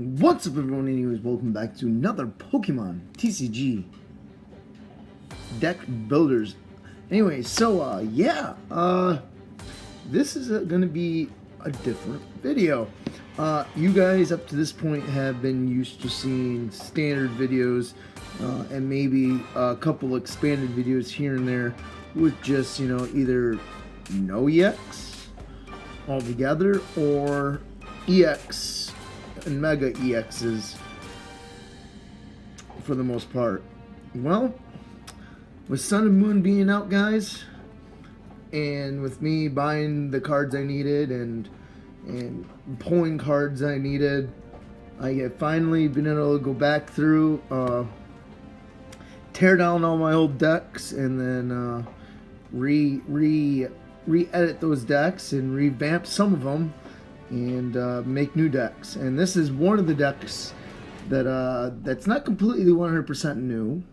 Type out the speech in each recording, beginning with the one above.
What's up, everyone? Anyways, welcome back to another Pokemon TCG deck builders. Anyway, so this is gonna be a different video. You guys up to this point have been used to seeing standard videos and maybe a couple expanded videos here and there with just, either no EX altogether or EX and Mega EXs for the most part. Well, with Sun and Moon being out, guys, and with me buying the cards I needed and pulling cards I needed, I have finally been able to go back through, tear down all my old decks, and then re-edit those decks and revamp some of them and make new decks. And this is one of the decks that that's not completely 100% new,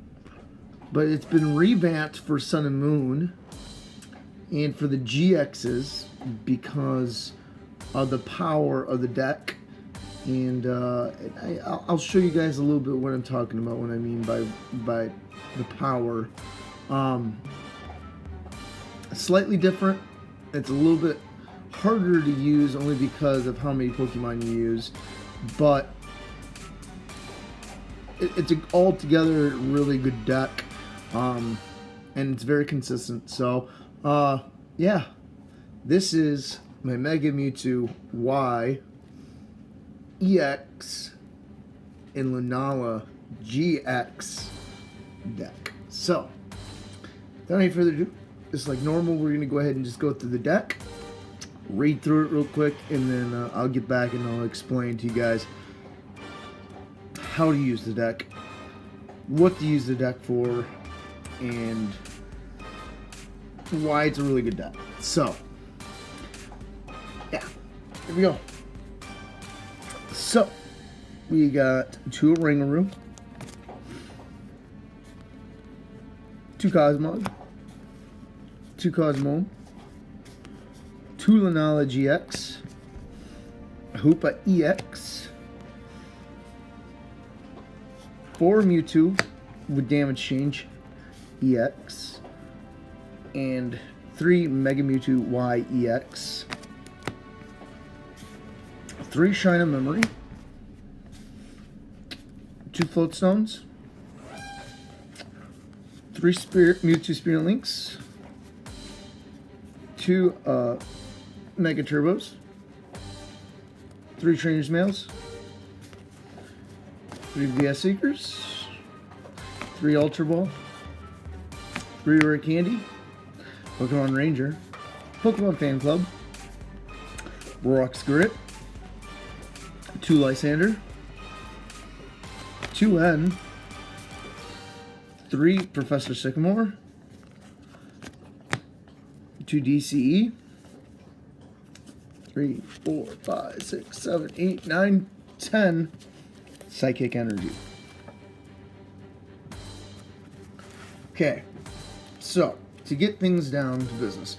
but it's been revamped for Sun and Moon and for the GXs because of the power of the deck. And I'll show you guys a little bit what I'm talking about when I mean by the power. Slightly different. It's a little bit harder to use only because of how many Pokemon you use, but it's an altogether really good deck, and it's very consistent. So yeah, this is my Mega Mewtwo Y EX and Lunala GX deck. So without any further ado, just like normal, we're going to go ahead and just go through the deck, read through it real quick, and then I'll get back and I'll explain to you guys how to use the deck, what to use the deck for, and why it's a really good deck. So yeah, here we go. So we got 2 Ringaroo, 2 Cosmog, 2 Cosmo, 2 Lunala GX, Hoopa EX, 4 Mewtwo with damage change EX, and 3 Mega Mewtwo Y EX, 3 Shine of Memory, 2 Float Stones, 3 Mewtwo Spirit Links, 2 Mega Turbos, 3 Trainers Mails, 3 VS Seekers, 3 Ultra Ball, 3 Rare Candy, Pokemon Ranger, Pokemon Fan Club, Rock's Grit, 2 Lysander, 2 N, 3 Professor Sycamore, 2 DCE, 3, 4, 5, 6, 7, 8, 9, 10 Psychic Energy. Okay, so to get things down to business,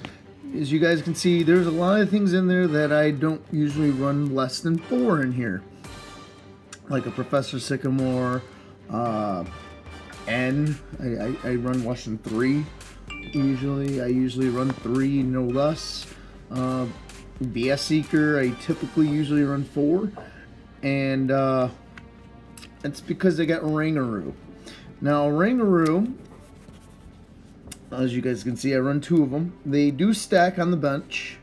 as you guys can see, there's a lot of things in there that I don't usually run less than 4 in here, like a Professor Sycamore, N. I run less than 3. Usually, I usually run 3, no less. VS Seeker, I typically usually run 4, and it's because I got Ringaroo. Now, Ringaroo, as you guys can see, I run 2 of them. They do stack on the bench,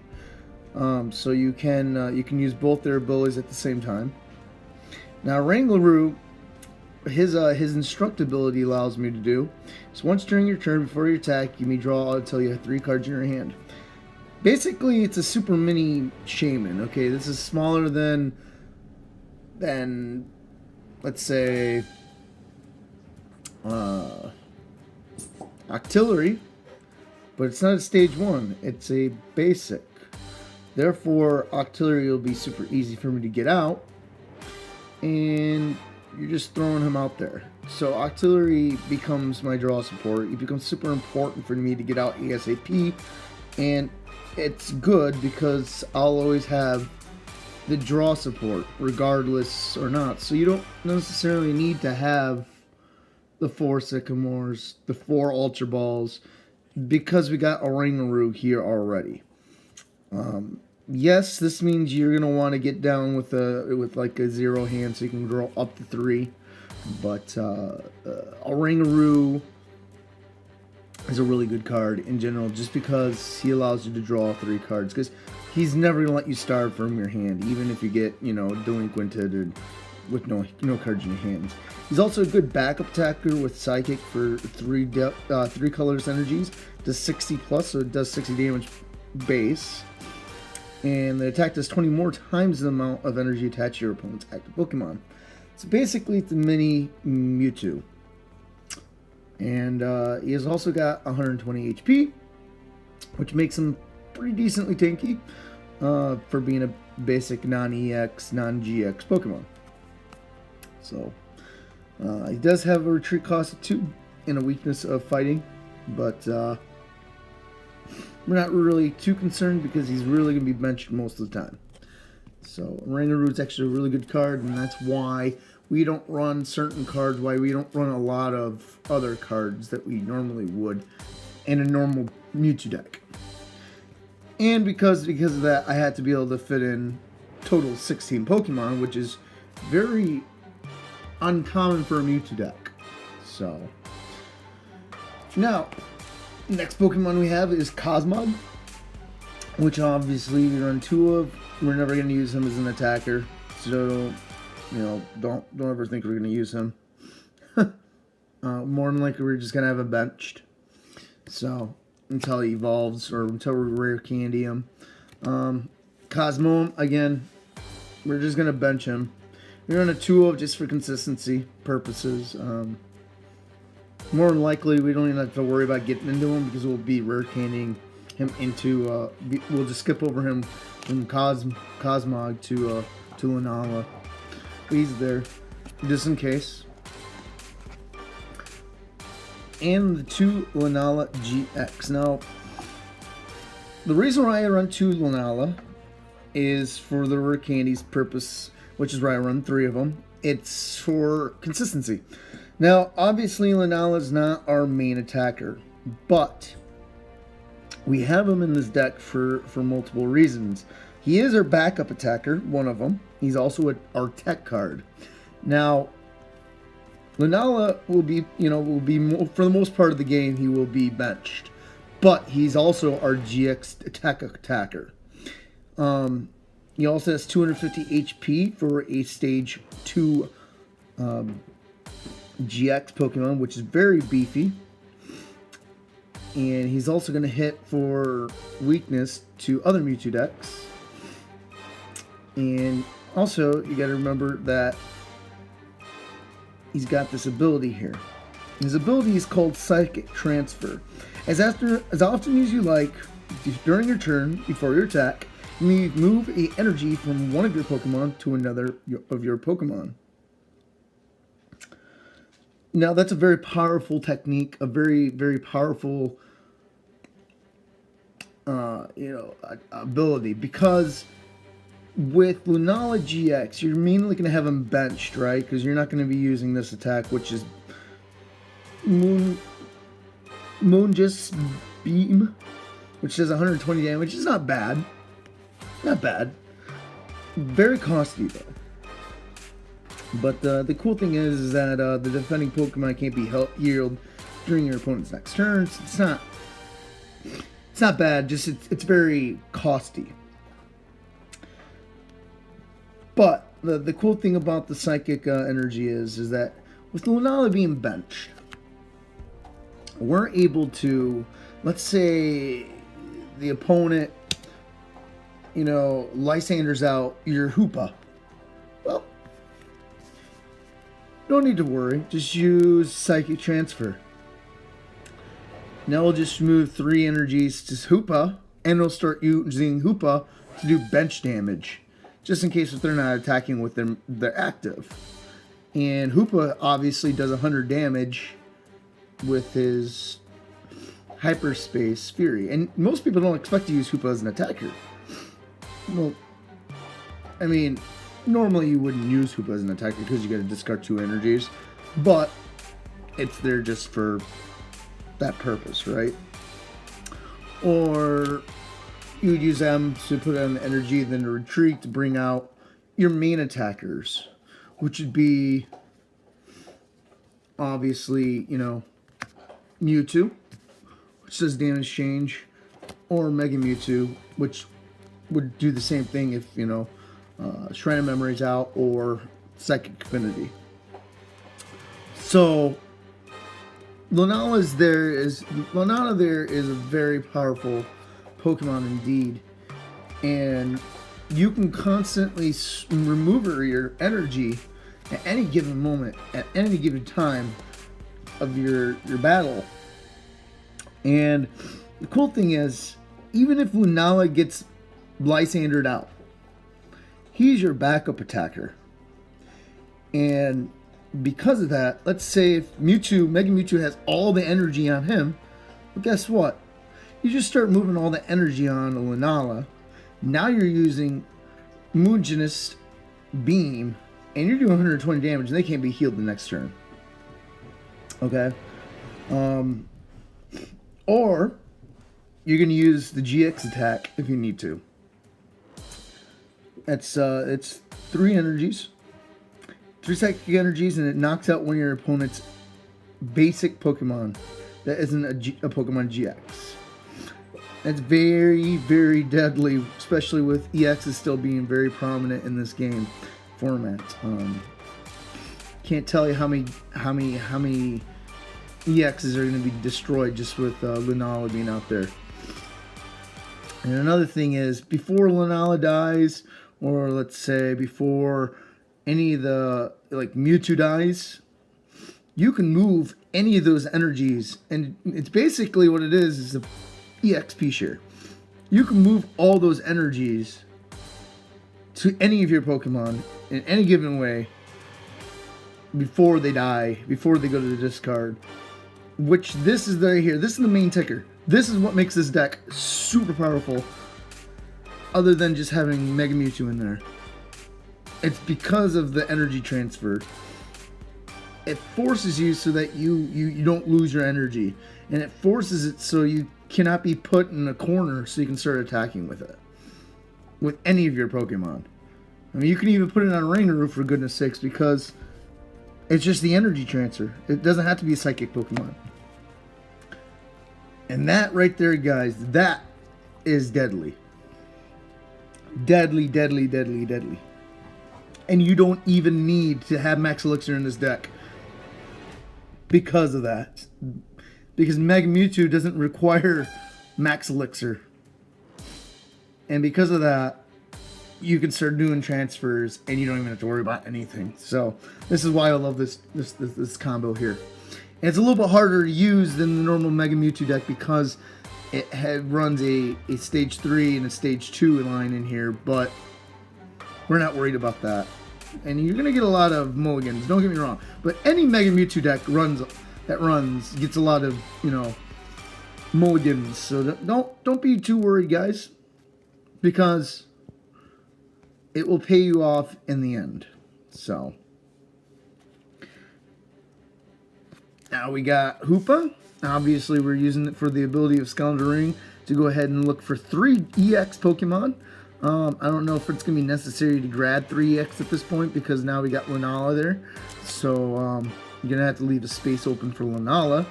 so you can use both their abilities at the same time. Now, Ringaroo, his instructability allows me to do so once during your turn before you attack, you may draw until you have 3 cards in your hand. Basically, it's a super mini shaman. Okay, this is smaller than let's say Octillery, but it's not a stage 1. It's a basic. Therefore, Octillery will be super easy for me to get out, and you're just throwing him out there. So Octillery becomes my draw support. It becomes super important for me to get out ASAP, and it's good because I'll always have the draw support, regardless or not. So you don't necessarily need to have the 4 Sycamores, the 4 Ultra Balls, because we got Oranguru here already. Yes, this means you're gonna want to get down with like a 0 hand, so you can draw up to 3. But Oranguru is a really good card in general, just because he allows you to draw 3 cards. Because he's never gonna let you starve from your hand, even if you get, you know, delinquented with no cards in your hands. He's also a good backup attacker with Psychic for 3 colors energies. Does 60 plus, so it does 60 damage base. And the attack does 20 more times the amount of energy attached to your opponent's active Pokemon. So basically, it's a mini Mewtwo. And he has also got 120 HP, which makes him pretty decently tanky for being a basic non-EX, non-GX Pokemon. So he does have a retreat cost of 2 and a weakness of fighting, but we're not really too concerned because he's really going to be benched most of the time. So Oranguru is actually a really good card, and that's why we don't run certain cards, why we don't run a lot of other cards that we normally would in a normal Mewtwo deck. And because of that, I had to be able to fit in total 16 Pokemon, which is very uncommon for a Mewtwo deck. So now, next Pokemon we have is Cosmog, which obviously we run 2 of. We're never going to use him as an attacker, so you know, don't ever think we're going to use him. More than likely, we're just going to have him benched. So until he evolves or until we rare candy him. Cosmo, again, we're just going to bench him. We run a 2 of just for consistency purposes. More than likely, we don't even have to worry about getting into him because we'll be rare candying him into. We'll just skip over him from Cosmog to Lunala. He's there just in case. And the 2 Lunala GX. Now, the reason why I run 2 Lunala is for the rare candies purpose, which is why I run 3 of them. It's for consistency. Now, obviously, Lunala is not our main attacker, but we have him in this deck for multiple reasons. He is our backup attacker, one of them. He's also our tech card. Now, Lunala will be for the most part of the game, he will be benched, but he's also our GX attacker. He also has 250 HP for a stage 2 GX Pokemon, which is very beefy. And he's also going to hit for weakness to other Mewtwo decks. And also, you got to remember that he's got this ability here. His ability is called Psychic Transfer. As often as you like, during your turn, before your attack, you may move an energy from one of your Pokemon to another of your Pokemon. Now, that's a very powerful technique, a very, very powerful ability, because with Lunala GX, you're mainly going to have him benched, right? Because you're not going to be using this attack, which is Moon Just Beam, which does 120 damage. It's not bad. Not bad. Very costly, though. But the cool thing is that the defending Pokemon can't be healed during your opponent's next turn. So it's not bad. Just it's very costly. But the cool thing about the Psychic energy is that with Lunala being benched, we're able to, let's say the opponent, Lysander's out, your Hoopa. Well, don't need to worry. Just use Psychic Transfer. Now we'll just move 3 energies to Hoopa, and we'll start using Hoopa to do bench damage, just in case if they're not attacking with their active. And Hoopa obviously does 100 damage with his Hyperspace Fury. And most people don't expect to use Hoopa as an attacker. Well, I mean, normally you wouldn't use Hoopa as an attacker because you got to discard 2 energies, but it's there just for that purpose, right? Or you would use them to put on energy, then to retreat to bring out your main attackers, which would be obviously, you know, Mewtwo, which does damage change, or Mega Mewtwo, which would do the same thing if, you know, Shrine of Memory's out, or Psychic Affinity. So Lunala there is a very powerful Pokemon indeed, and you can constantly remove your energy at any given moment, at any given time of your battle. And the cool thing is, even if Lunala gets Lysandered out, he's your backup attacker. And because of that, let's say if Mega Mewtwo has all the energy on him, well, guess what? You just start moving all the energy on Lunala. Now you're using Moongenist Beam, and you're doing 120 damage, and they can't be healed the next turn. Okay? Or you're going to use the GX attack if you need to. It's 3 energies. 3 psychic energies, and it knocks out one of your opponent's basic Pokemon that isn't a Pokemon GX. That's very, very deadly, especially with EXs still being very prominent in this game format. Can't tell you how many EXs are going to be destroyed just with Lunala being out there. And another thing is, before Lunala dies, or let's say before any of the, like, Mewtwo dies, you can move any of those energies, and it's basically what it is a EXP share. You can move all those energies to any of your Pokemon in any given way before they die, before they go to the discard. Which this is right here. This is the main ticker. This is what makes this deck super powerful, other than just having Mega Mewtwo in there. It's because of the energy transfer. It forces you so that you don't lose your energy, and it forces it so you cannot be put in a corner so you can start attacking with it, with any of your Pokemon. I mean, you can even put it on Ringaroo, for goodness sakes, because it's just the energy transfer. It doesn't have to be a psychic Pokemon. And that right there, guys, that is deadly. Deadly, deadly, deadly, deadly. And you don't even need to have Max Elixir in this deck because of that. Because Mega Mewtwo doesn't require Max Elixir. And because of that, you can start doing transfers and you don't even have to worry about anything. So this is why I love this combo here. And it's a little bit harder to use than the normal Mega Mewtwo deck because it runs a stage 3 and a stage 2 line in here, but we're not worried about that. And you're going to get a lot of mulligans, don't get me wrong. But any Mega Mewtwo deck gets a lot of, you know, mulligans. So don't be too worried, guys, because it will pay you off in the end. So now we got Hoopa. Obviously, we're using it for the ability of Skeleton Ring to go ahead and look for 3 EX Pokemon. I don't know if it's going to be necessary to grab 3 EX at this point because now we got Lunala there. So you're going to have to leave a space open for Lunala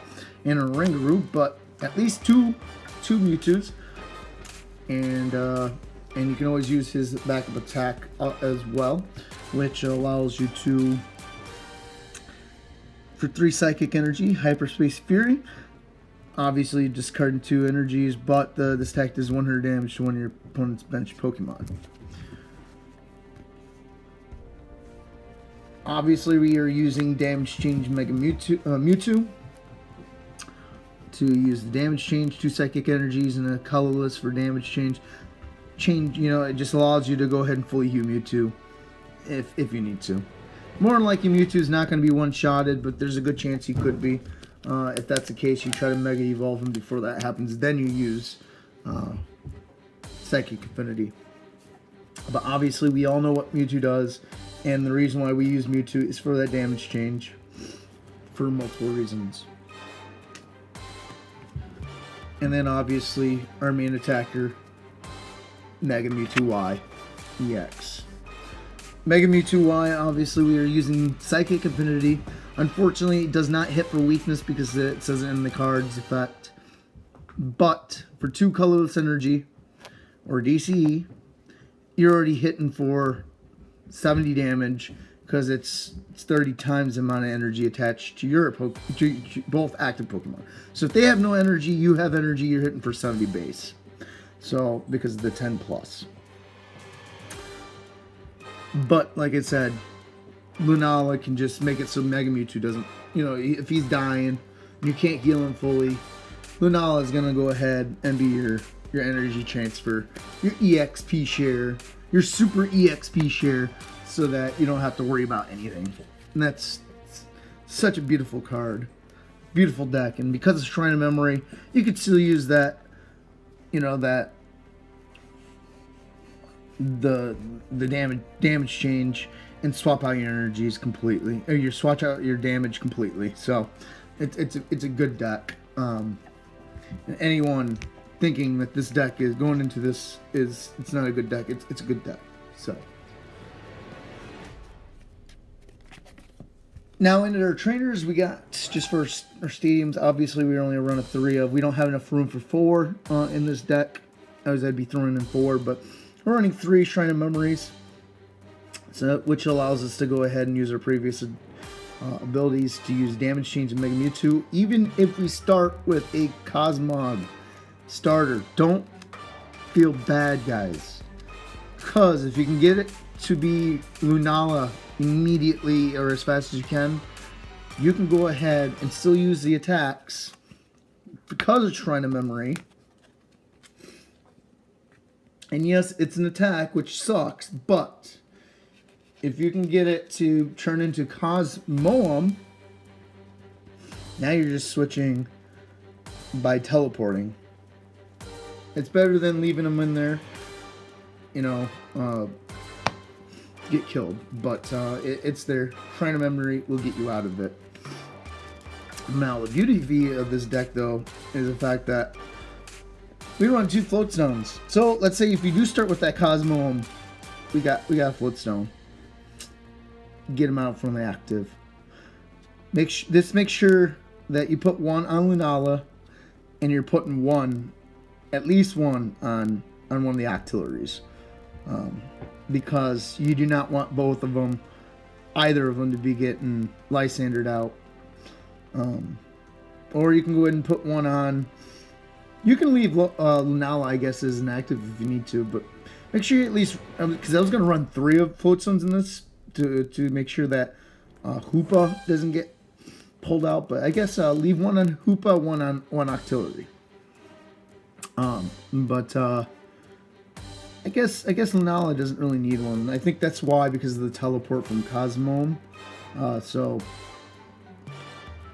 and a Ringaroo, but at least two Mewtwo's. And you can always use his backup attack as well, which allows you to, for 3 Psychic Energy, Hyperspace Fury. Obviously, discarding 2 energies, but this attack does 100 damage to one of your opponent's bench Pokemon. Obviously, we are using Damage Change Mega Mewtwo to use the Damage Change, 2 Psychic Energies, and a colorless for Damage Change. You know, it just allows you to go ahead and fully heal Mewtwo if you need to. More than likely, Mewtwo is not going to be one-shotted, but there's a good chance he could be. If that's the case, you try to Mega Evolve him before that happens. Then you use Psychic Affinity. But obviously we all know what Mewtwo does, and the reason why we use Mewtwo is for that damage change, for multiple reasons. And then obviously our main attacker, Mega Mewtwo Y EX. Mega Mewtwo Y, obviously we are using Psychic Affinity. Unfortunately, it does not hit for weakness because it says it in the card's effect. But for 2 colorless energy, or DCE, you're already hitting for 70 damage because it's 30 times the amount of energy attached to your to both active Pokemon. So if they have no energy, you have energy, you're hitting for 70 base. So, because of the 10 plus. But, like I said, Lunala can just make it so Mega Mewtwo doesn't, you know, if he's dying, you can't heal him fully, Lunala is going to go ahead and be your energy transfer, your EXP share, your super EXP share, so that you don't have to worry about anything. And that's such a beautiful card. Beautiful deck. And because it's Shrine of Memory, you could still use that, you know, that the damage change and swap out your energies completely, or you swatch out your damage completely. So it's a good deck. Anyone thinking that this deck is going into this it's not a good deck, it's a good deck. So now into our trainers, we got just for our stadiums. Obviously we only run a 3 of. We don't have enough room for 4 in this deck. I'd be throwing in 4, but we're running 3 Shrine of Memories, so which allows us to go ahead and use our previous abilities to use damage change in Mega Mewtwo, even if we start with a Cosmog starter. Don't feel bad, guys, because if you can get it to be Lunala immediately or as fast as you can go ahead and still use the attacks because of Shrine of Memory. And yes, it's an attack, which sucks, but if you can get it to turn into Cosmoem, now you're just switching by teleporting. It's better than leaving them in there, you know, get killed. But it's there. Shrine of Memory will get you out of it. Now, the beauty of this deck, though, is the fact that we run 2 float stones. So let's say if you do start with that Cosmoem, we got a float stone. Get them out from the active. Make sure that you put 1 on Lunala, and you're putting 1, at least 1 on one of the Octilleries, because you do not want both of them, either of them, to be getting Lysandered out. Or you can go ahead and put 1 on. You can leave Lunala, I guess, as inactive if you need to, but make sure you at least, because I was going to run 3 of float stones in this to make sure that Hoopa doesn't get pulled out, but I guess leave 1 on Hoopa, 1 on Octillery. But I guess Lunala doesn't really need 1. I think that's why, because of the teleport from Cosmoem. So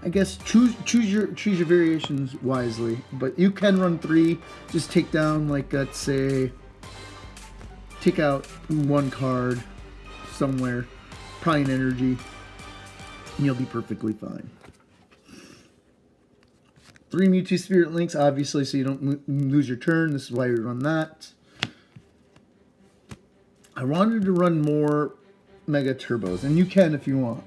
I guess choose your variations wisely, but you can run 3. Just take down, like, let's say, take out 1 card somewhere, probably an energy, and you'll be perfectly fine. 3 Mewtwo Spirit Links, obviously, so you don't lose your turn. This is why we run that. I wanted to run more Mega Turbos, and you can if you want.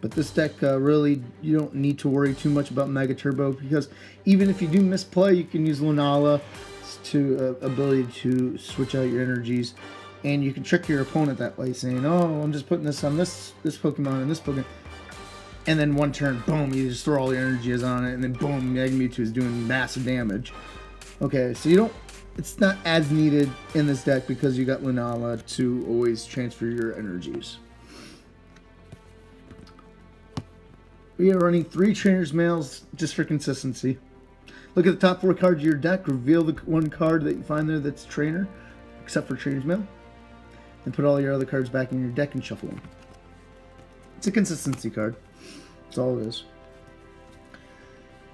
But this deck, really, you don't need to worry too much about Mega Turbo, because even if you do misplay, you can use Lunala to ability to switch out your energies, and you can trick your opponent that way, saying, "Oh, I'm just putting this on this Pokemon and this Pokemon," and then 1 turn, boom, you just throw all your energies on it, and then boom, Mega Mewtwo is doing massive damage. Okay, so you don't. It's not as needed in this deck because you got Lunala to always transfer your energies. We are running 3 Trainers Mails just for consistency. Look at the top 4 cards of your deck. Reveal the 1 card that you find there that's Trainer, except for Trainers Mail. And put all your other cards back in your deck and shuffle them. It's a consistency card. That's all it is.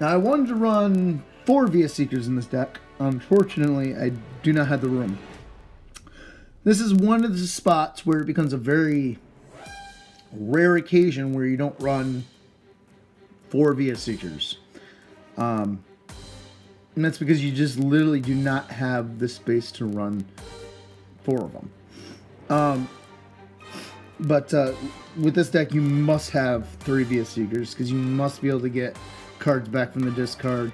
Now, I wanted to run 4 VS Seekers in this deck. Unfortunately, I do not have the room. this is one of the spots where it becomes a very rare occasion where you don't run 4 VS Seekers. And that's because you just literally do not have the space to run 4 of them. But with this deck, you must have 3 VS Seekers because you must be able to get cards back from the discard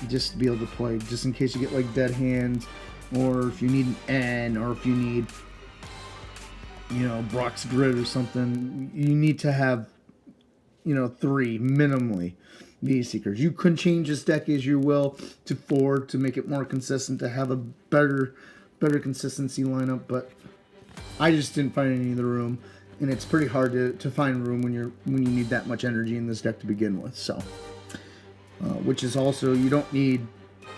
just to be able to play, just in case you get like dead hands, or if you need an N, or if you need, you know, Brock's Grid or something. You need to have, you know, 3 minimally VS Seekers. You could change this deck as you will to 4 to make it more consistent, to have a better consistency lineup, but I just didn't find any in the room, and it's pretty hard to find room when you need that much energy in this deck to begin with. So, which is also, you don't need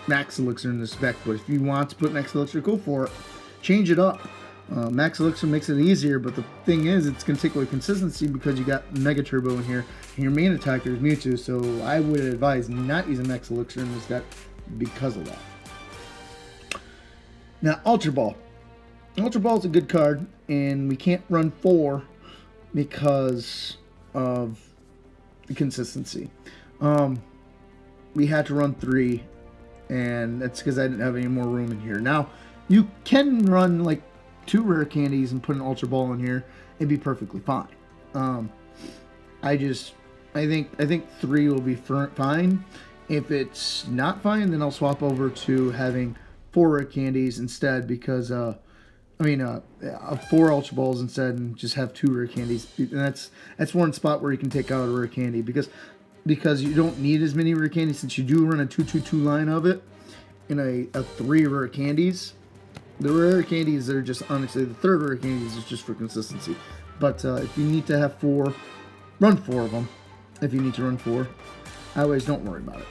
Max Elixir in this deck, but if you want to put Max Elixir, go for it. Change it up. Max Elixir makes it easier, but the thing is, it's going to take away consistency because you got Mega Turbo in here, and your main attacker is Mewtwo, so I would advise not using Max Elixir in this deck because of that. Now, Ultra Ball. Ultra Ball is a good card, and we can't run 4 because of the consistency. We had to run 3, and that's because I didn't have any more room in here. Now, you can run like 2 rare candies and put an Ultra Ball in here and be perfectly fine. I think 3 will be fine. If it's not fine, then I'll swap over to having 4 rare candies instead, because 4 Ultra Balls instead, and just have 2 rare candies. And that's one spot where you can take out a rare candy, because you don't need as many rare candies, since you do run a 2-2-2 line of it in a 3 rare candies. The rare candies are just, honestly, the 3rd rare candies is just for consistency. But if you need to have 4, run 4 of them. If you need to run 4, otherwise don't worry about it.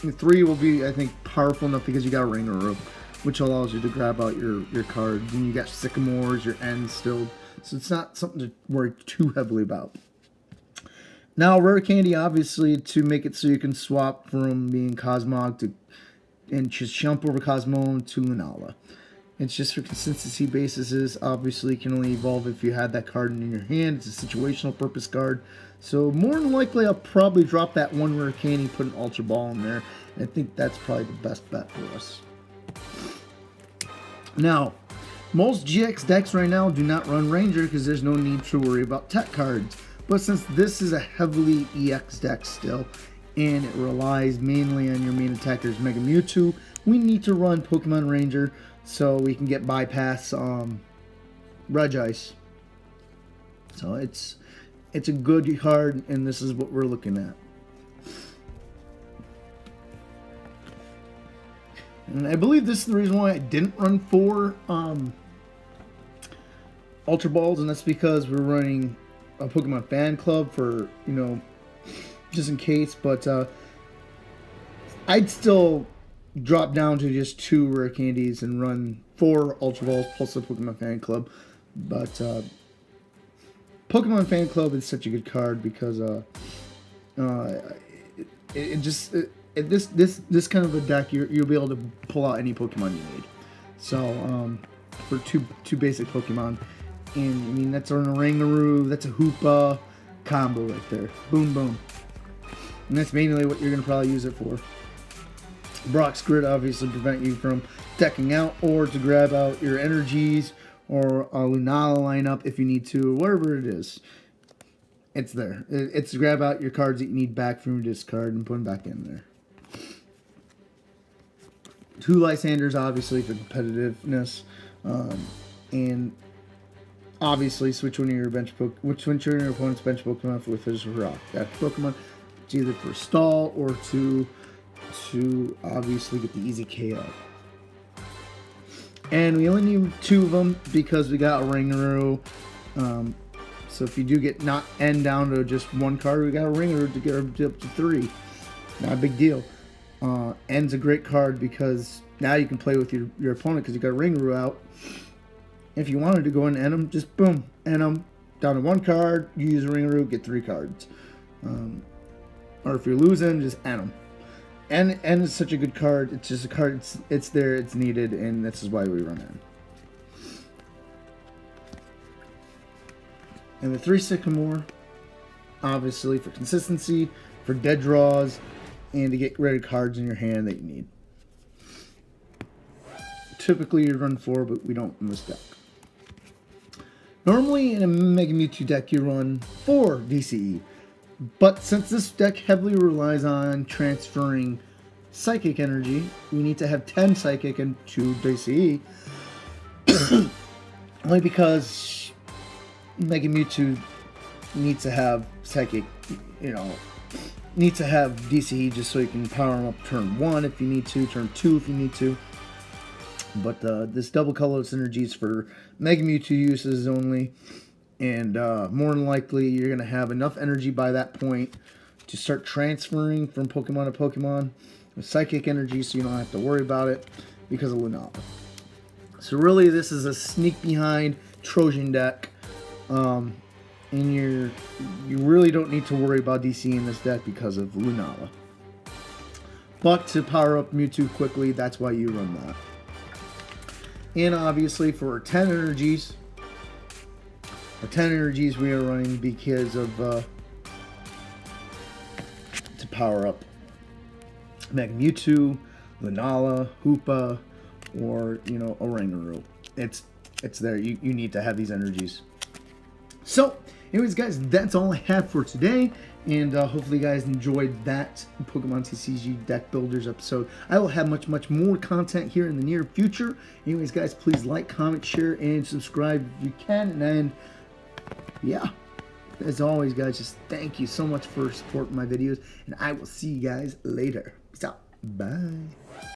The 3 will be, I think, powerful enough because you got a Ringaroo, which allows you to grab out your cards, and you got Sycamores, your Ends still, so it's not something to worry too heavily about. Now, rare candy, obviously, to make it so you can swap from being Cosmog and just jump over Cosmo to Lunala. It's just for consistency basis. Obviously, it can only evolve if you had that card in your hand. It's a situational purpose card. So more than likely, I'll probably drop that 1 rare candy, put an Ultra Ball in there. And I think that's probably the best bet for us. Now, most GX decks right now do not run Ranger because there's no need to worry about tech cards. But since this is a heavily EX deck still, and it relies mainly on your main attacker's Mega Mewtwo, we need to run Pokemon Ranger so we can get bypass Regice. So it's a good card, and this is what we're looking at. And I believe this is the reason why I didn't run 4 Ultra Balls, and that's because we're running a Pokemon fan club for, you know, just in case. But I'd still drop down to just 2 rare candies and run 4 Ultra Balls plus the Pokemon fan club. But Pokemon fan club is such a good card because this kind of a deck, you'll be able to pull out any Pokemon you need. So for two basic Pokemon, and I mean that's a Ringaroo, that's a Hoopa combo right there. Boom boom. And that's mainly what you're gonna probably use it for. Brock's Grid obviously prevent you from decking out, or to grab out your energies, or a Lunala lineup if you need to, or whatever it is. It's there. It's to grab out your cards that you need back from your discard and put them back in there. 2 Lysanders, obviously, for competitiveness. And obviously, switch one of your opponent's bench Pokemon for Physical Rock. That Pokemon, it's either for stall or to obviously get the easy KO. And we only need 2 of them because we got a Ringaroo. So if you do get not N down to just 1 card, we got a Ringaroo to get up to 3. Not a big deal. N's a great card because now you can play with your opponent because you got a Ringaroo out. If you wanted to go and end them, just boom, end them down to 1 card. You use a Ringaroo, get 3 cards. Or if you're losing, just end them. And is such a good card. It's just a card. It's there. It's needed, and this is why we run it. And the 3 Sycamore, obviously for consistency, for dead draws, and to get rid of cards in your hand that you need. Typically you run 4, but we don't in this deck. Normally in a Mega Mewtwo deck you run 4 DCE, but since this deck heavily relies on transferring Psychic energy, we need to have 10 Psychic and 2 DCE. Only because Mega Mewtwo needs to have Psychic, needs to have DCE just so you can power him up turn 1 if you need to, turn 2 if you need to. But this double colorless energy is for Mega Mewtwo uses only, and more than likely you're going to have enough energy by that point to start transferring from Pokemon to Pokemon with Psychic energy, so you don't have to worry about it because of Lunala. So really this is a sneak behind Trojan deck, and you really don't need to worry about DC in this deck because of Lunala. But to power up Mewtwo quickly, that's why you run that. And obviously for 10 energies, we are running because of to power up Mega Mewtwo, Lunala, Hoopa, or Oranguru. It's there. You need to have these energies. So, anyways, guys, that's all I have for today. And hopefully you guys enjoyed that Pokemon TCG Deck Builders episode. I will have much more content here in the near future. Anyways, guys, please like, comment, share, and subscribe if you can. And yeah, as always, guys, just thank you so much for supporting my videos. And I will see you guys later. Peace out. Bye.